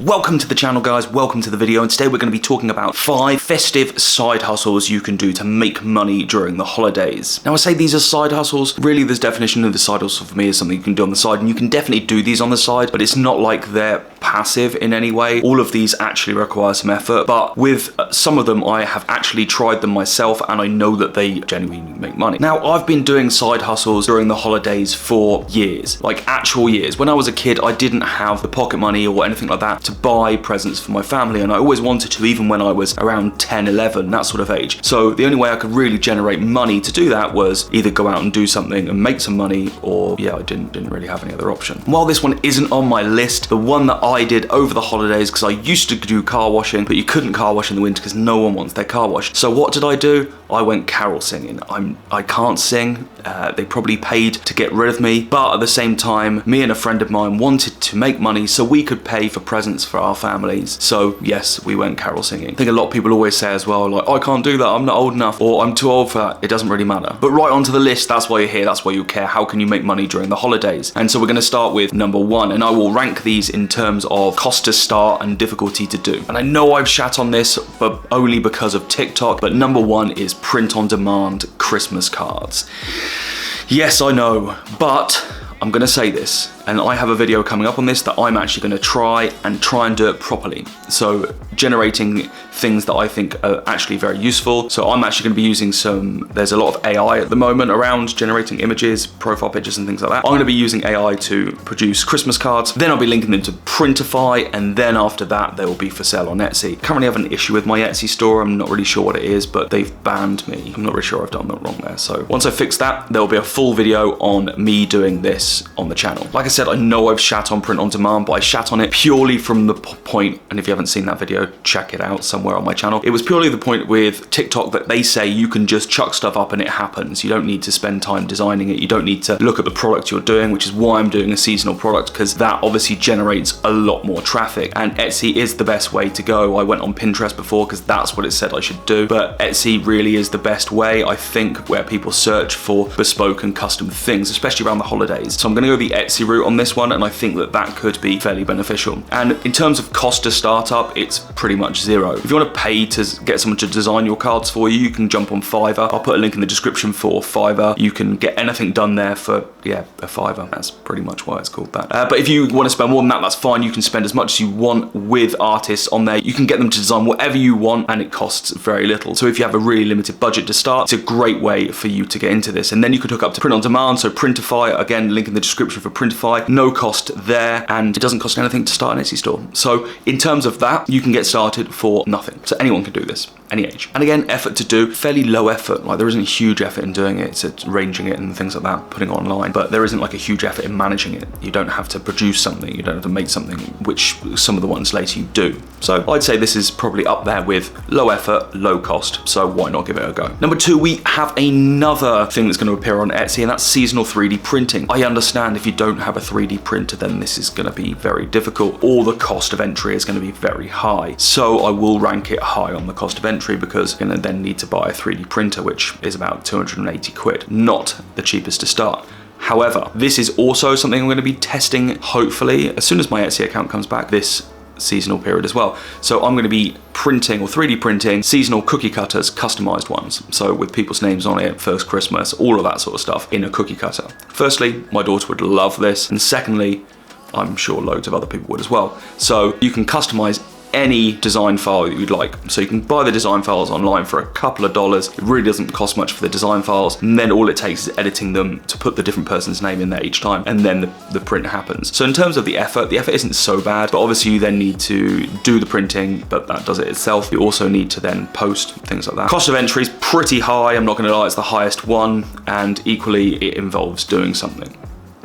Welcome to the channel, guys, welcome to the video, and today we're going to be talking about 5 festive side hustles you can do to make money during the holidays. Now I say these are side hustles, really this definition of the side hustle for me is something you can do on the side, and you can definitely do these on the side, but it's not like they're passive in any way. All of these actually require some effort, but with some of them I have actually tried them myself and I know that they genuinely make money. Now I've been doing side hustles during the holidays for years, like actual years. When I was a kid I didn't have the pocket money or anything like that to buy presents for my family, and I always wanted to, even when I was around 10, 11, that sort of age. So the only way I could really generate money to do that was either go out and do something and make some money, or yeah, I didn't really have any other option. While this one isn't on my list, the one that I did over the holidays, because I used to do car washing, but you couldn't car wash in the winter because no one wants their car washed. So what did I do? I went carol singing. I can't sing. They probably paid to get rid of me, but at the same time, me and a friend of mine wanted to make money so we could pay for presents for our families. So yes, we went carol singing. I think a lot of people always say as well, like, I can't do that, I'm not old enough, or I'm too old for that. It doesn't really matter. But right onto the list, that's why you're here, that's why you care. How can you make money during the holidays? And so we're gonna start with number 1, and I will rank these in terms of cost to start and difficulty to do. And I know I've shat on this, but only because of TikTok, but number 1 is print on demand Christmas cards. Yes, I know, but I'm gonna say this, and I have a video coming up on this that I'm actually gonna try and do it properly. So generating things that I think are actually very useful. So I'm actually gonna be using there's a lot of AI at the moment around generating images, profile pictures and things like that. I'm gonna be using AI to produce Christmas cards, then I'll be linking them to Printify, and then after that they will be for sale on Etsy. Currently I have an issue with my Etsy store, I'm not really sure what it is, but they've banned me. I'm not really sure I've done that wrong there. So once I fix that, there'll be a full video on me doing this on the channel. Like I said, I know I've shat on print on demand, but I shat on it purely from the point, and if you haven't seen that video, check it out somewhere on my channel. It was purely the point with TikTok that they say you can just chuck stuff up and it happens. You don't need to spend time designing it. You don't need to look at the product you're doing, which is why I'm doing a seasonal product, because that obviously generates a lot more traffic, and Etsy is the best way to go. I went on Pinterest before because that's what it said I should do, but Etsy really is the best way, I think, where people search for bespoke and custom things, especially around the holidays. So I'm gonna go the Etsy route on this one, and I think that that could be fairly beneficial. And in terms of cost to start up, it's pretty much zero. If you want to pay to get someone to design your cards for you, you can jump on Fiverr. I'll put a link in the description for Fiverr. You can get anything done there for, yeah, a Fiverr. That's pretty much why it's called that. But if you want to spend more than that, that's fine. You can spend as much as you want with artists on there. You can get them to design whatever you want, and it costs very little. So if you have a really limited budget to start, it's a great way for you to get into this. And then you could hook up to print on demand, so Printify, again, link in the description for Printify. No cost there, and it doesn't cost anything to start an Etsy store. So in terms of that, you can get started for nothing. So anyone can do this, any age. And again, effort to do, fairly low effort. Like, there isn't huge effort in doing it. It's arranging it and things like that, putting it online, but there isn't like a huge effort in managing it. You don't have to produce something, you don't have to make something, which some of the ones later you do. So I'd say this is probably up there with low effort, low cost, so why not give it a go? Number 2, we have another thing that's going to appear on Etsy, and that's seasonal 3D printing. I understand if you don't have a 3D printer, then this is going to be very difficult, or the cost of entry is going to be very high. So I will rank it high on the cost of entry, because you're going to then need to buy a 3D printer, which is about 280 quid, not the cheapest to start. However, this is also something I'm going to be testing, hopefully, as soon as my Etsy account comes back this seasonal period as well. So I'm going to be printing, or 3D printing, seasonal cookie cutters, customized ones. So with people's names on it, first Christmas, all of that sort of stuff in a cookie cutter. Firstly, my daughter would love this, and secondly, I'm sure loads of other people would as well. So you can customize any design file that you'd like. So you can buy the design files online for a couple of dollars. It really doesn't cost much for the design files, and then all it takes is editing them to put the different person's name in there each time, and then the print happens. So in terms of the effort isn't so bad, but obviously you then need to do the printing, but that does it itself. You also need to then post, things like that. Cost of entry is pretty high, I'm not gonna lie, it's the highest one, and equally it involves doing something.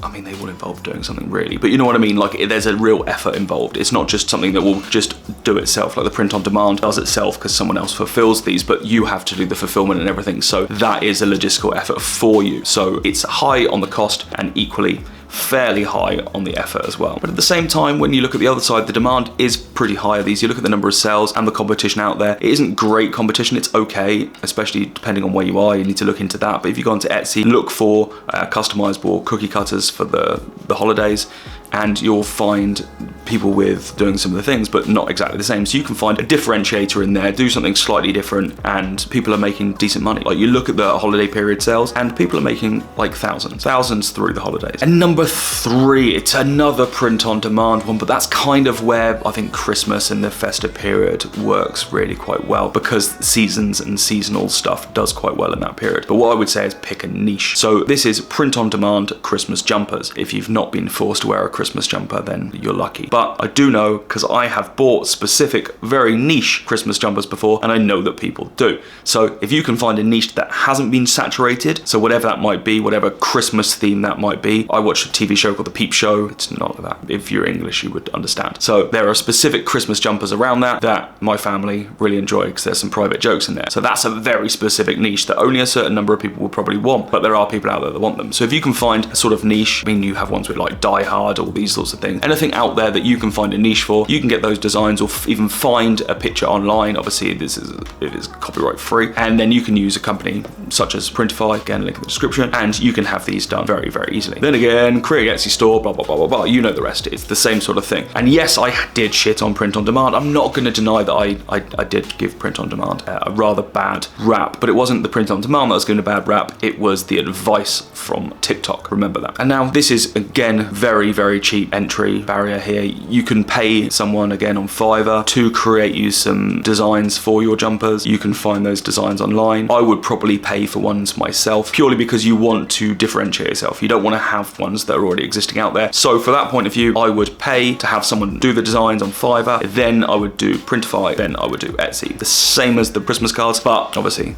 I mean, they will involve doing something really, but you know what I mean? Like, there's a real effort involved. It's not just something that will just do itself, like the print on demand does itself because someone else fulfills these, but you have to do the fulfillment and everything. So that is a logistical effort for you. So it's high on the cost and equally fairly high on the effort as well. But at the same time, when you look at the other side, the demand is pretty high of these. You look at the number of sales and the competition out there. It isn't great competition, it's okay, especially depending on where you are. You need to look into that. But if you go onto Etsy, look for customizable cookie cutters for the holidays, and you'll find people with doing similar things but not exactly the same. So you can find a differentiator in there, do something slightly different, and people are making decent money. Like, you look at the holiday period sales and people are making like thousands through the holidays. And number 3, it's another print on demand one, but that's kind of where I think Christmas and the festive period works really quite well, because seasons and seasonal stuff does quite well in that period. But what I would say is pick a niche. So this is print on demand Christmas jumpers. If you've not been forced to wear a Christmas jumper, then you're lucky. But I do know, because I have bought specific, very niche Christmas jumpers before, and I know that people do. So if you can find a niche that hasn't been saturated, so whatever that might be, whatever Christmas theme that might be. I watched a TV show called The Peep Show. It's not like that. If you're English, you would understand. So there are specific Christmas jumpers around that my family really enjoy, because there's some private jokes in there. So that's a very specific niche that only a certain number of people will probably want, but there are people out there that want them. So if you can find a sort of niche, I mean, you have ones with like Die Hard, all these sorts of things, anything out there that you can find a niche for, you can get those designs, or even find a picture online. Obviously it is copyright free, and then you can use a company such as Printify, again, link in the description, and you can have these done very, very easily. Then again, create an Etsy store, blah, blah, blah, blah, blah, you know the rest. It's the same sort of thing. And yes, I did shit on print on demand. I'm not going to deny that I did give print on demand a rather bad rap, but it wasn't the print on demand that was giving a bad rap, it was the advice from TikTok. Remember that. And now this is, again, very, very cheap entry barrier here. You can pay someone, again, on Fiverr to create you some designs for your jumpers. You can find those designs online. I would probably pay for ones myself, purely because you want to differentiate yourself. You don't want to have ones that are already existing out there. So for that point of view, I would pay to have someone do the designs on Fiverr, then I would do Printify, then I would do Etsy. The same as the Christmas cards, but obviously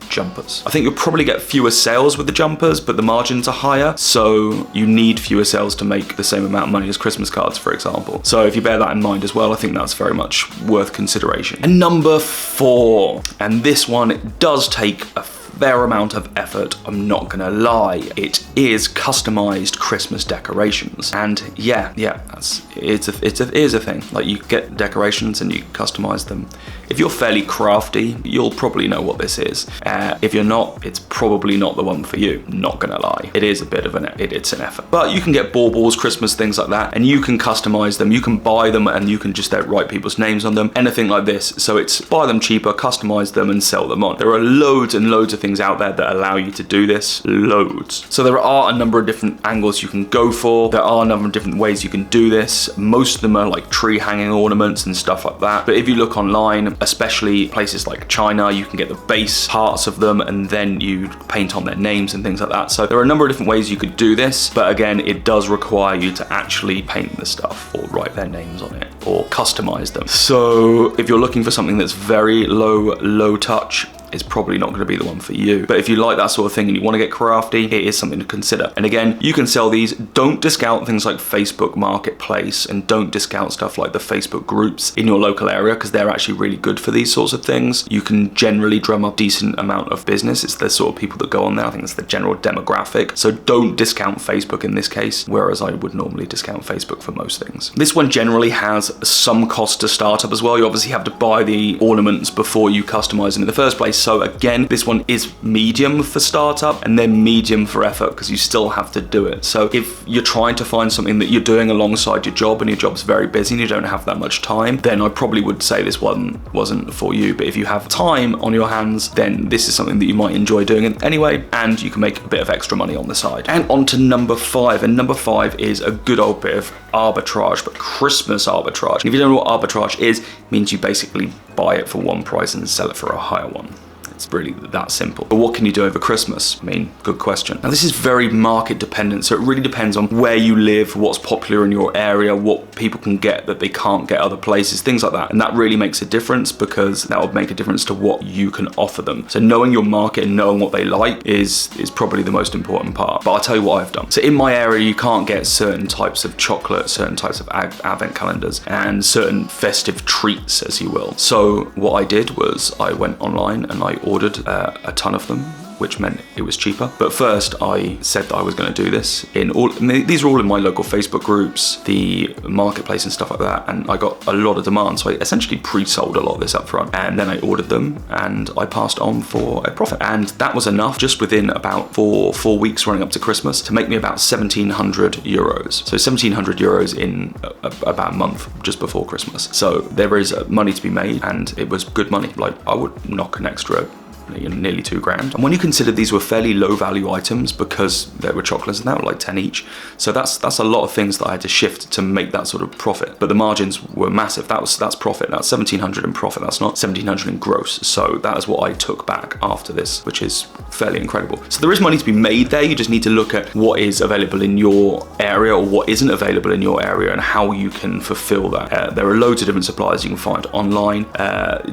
jumpers. I think you'll probably get fewer sales with the jumpers, but the margins are higher, so you need fewer sales to make the same amount of money as Christmas cards, for example. So if you bear that in mind as well, I think that's very much worth consideration. And number 4, and this one does take a fair amount of effort, I'm not gonna lie. It is customized Christmas decorations, and yeah, it is a thing. Like, you get decorations and you customize them. If you're fairly crafty, you'll probably know what this is. If you're not, it's probably not the one for you. Not gonna lie, it is a bit of it's an effort. But you can get baubles, Christmas things like that, and you can customize them. You can buy them, and you can just write people's names on them. Anything like this. So it's buy them cheaper, customize them, and sell them on. There are loads and loads of things out there that allow you to do this. Loads. So there are a number of different angles you can go for. There are a number of different ways you can do this. Most of them are like tree hanging ornaments and stuff like that. But if you look online, especially places like China, you can get the base parts of them and then you paint on their names and things like that. So there are a number of different ways you could do this, but again, it does require you to actually paint the stuff or write their names on it or customize them. So if you're looking for something that's very low touch, it's probably not going to be the one for you. But if you like that sort of thing and you want to get crafty, it is something to consider. And again, you can sell these. Don't discount things like Facebook Marketplace, and don't discount stuff like the Facebook groups in your local area, because they're actually really good for these sorts of things. You can generally drum up a decent amount of business. It's the sort of people that go on there. I think it's the general demographic. So don't discount Facebook in this case, whereas I would normally discount Facebook for most things. This one generally has some cost to start up as well. You obviously have to buy the ornaments before you customize them in the first place. So again, this one is medium for startup and then medium for effort, because you still have to do it. So if you're trying to find something that you're doing alongside your job and your job's very busy and you don't have that much time, then I probably would say this one wasn't for you. But if you have time on your hands, then this is something that you might enjoy doing anyway, and you can make a bit of extra money on the side. And on to number 5, and number 5 is a good old bit of arbitrage, but Christmas arbitrage. And if you don't know what arbitrage is, it means you basically buy it for one price and sell it for a higher one. It's really that simple. But what can you do over Christmas? I mean, good question. Now, this is very market dependent, so it really depends on where you live, what's popular in your area, what people can get that they can't get other places, things like that. And that really makes a difference, because that will make a difference to what you can offer them. So knowing your market and knowing what they like is probably the most important part. But I'll tell you what I've done. So in my area, you can't get certain types of chocolate, certain types of advent calendars, and certain festive treats, as you will. So what I did was I went online and I ordered a ton of them, which meant it was cheaper. But first I said that I was going to do this these are all in my local Facebook groups, the marketplace and stuff like that, and I got a lot of demand, so I essentially pre-sold a lot of this up front, and then I ordered them and I passed on for a profit. And that was enough just within about four weeks running up to Christmas to make me about 1,700 euros. So 1,700 euros in about a month just before Christmas. So there is money to be made, and it was good money. Like, I would knock an extra nearly £2,000. And when you consider these were fairly low value items because there were chocolates and that were like 10 each. So that's a lot of things that I had to shift to make that sort of profit. But the margins were massive. That's profit. That's 1,700 in profit. That's not 1,700 in gross. So that is what I took back after this, which is fairly incredible. So there is money to be made there. You just need to look at what is available in your area or what isn't available in your area and how you can fulfill that. There are loads of different suppliers you can find online.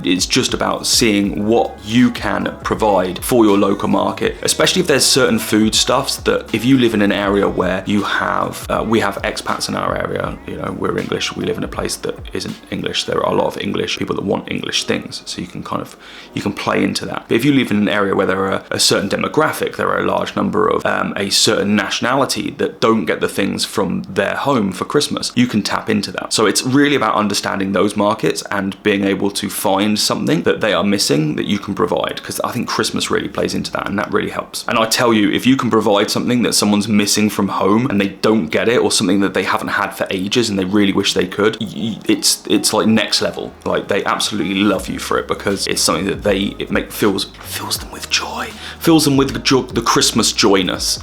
It's just about seeing what you can provide for your local market, especially if there's certain foodstuffs that if you live in an area where you have we have expats in our area, you know, we're English, we live in a place that isn't English. There are a lot of English people that want English things, so you can play into that. But if you live in an area where there are a certain demographic, there are a large number of a certain nationality that don't get the things from their home for Christmas, you can tap into that. So it's really about understanding those markets and being able to find something that they are missing that you can provide, because I think Christmas really plays into that, and that really helps. And I tell you, if you can provide something that someone's missing from home and they don't get it, or something that they haven't had for ages and they really wish they could, it's like next level. Like, they absolutely love you for it because it's something that fills them with joy, fills them with the Christmas joyness,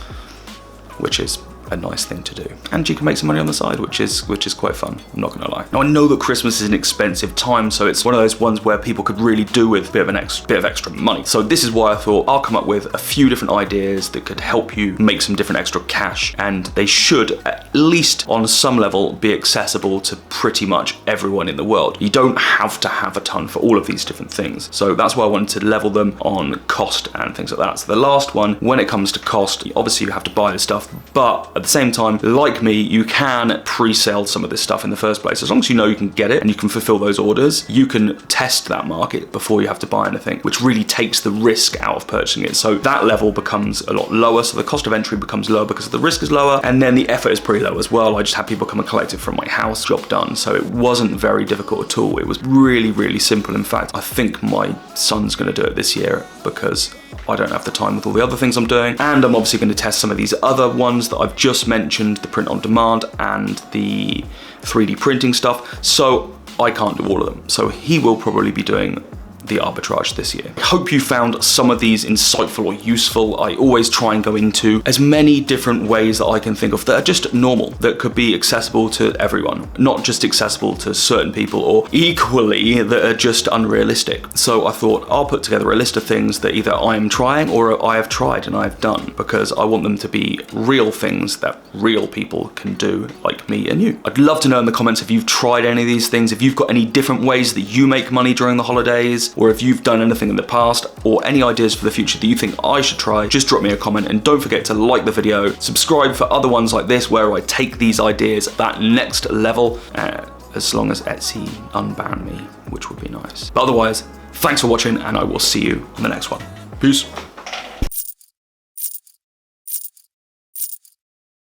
which is a nice thing to do. And you can make some money on the side, which is quite fun, I'm not gonna lie. Now, I know that Christmas is an expensive time, so it's one of those ones where people could really do with a bit of extra money. So this is why I thought I'll come up with a few different ideas that could help you make some different extra cash, and they should, at least on some level, be accessible to pretty much everyone in the world. You don't have to have a ton for all of these different things. So that's why I wanted to level them on cost and things like that. So the last one, when it comes to cost, obviously you have to buy the stuff, but at the same time, like me, you can pre-sell some of this stuff in the first place. As long as you know you can get it and you can fulfill those orders, you can test that market before you have to buy anything, which really takes the risk out of purchasing it. So that level becomes a lot lower. So the cost of entry becomes lower because the risk is lower, and then the effort is pretty low as well. I just had people come and collect it from my house, job done. So it wasn't very difficult at all. It was really, really simple. In fact, I think my son's gonna do it this year because I don't have the time with all the other things I'm doing. And I'm obviously going to test some of these other ones that I've just mentioned, the print on demand and the 3D printing stuff. So I can't do all of them. So he will probably be doing the arbitrage this year. I hope you found some of these insightful or useful. I always try and go into as many different ways that I can think of that are just normal, that could be accessible to everyone, not just accessible to certain people, or equally that are just unrealistic. So I thought I'll put together a list of things that either I am trying or I have tried and I've done, because I want them to be real things that real people can do, like me and you. I'd love to know in the comments if you've tried any of these things, if you've got any different ways that you make money during the holidays, or if you've done anything in the past, or any ideas for the future that you think I should try. Just drop me a comment, and don't forget to like the video, subscribe for other ones like this where I take these ideas that next level, as long as Etsy unban me, which would be nice. But otherwise, thanks for watching, and I will see you in the next one. Peace.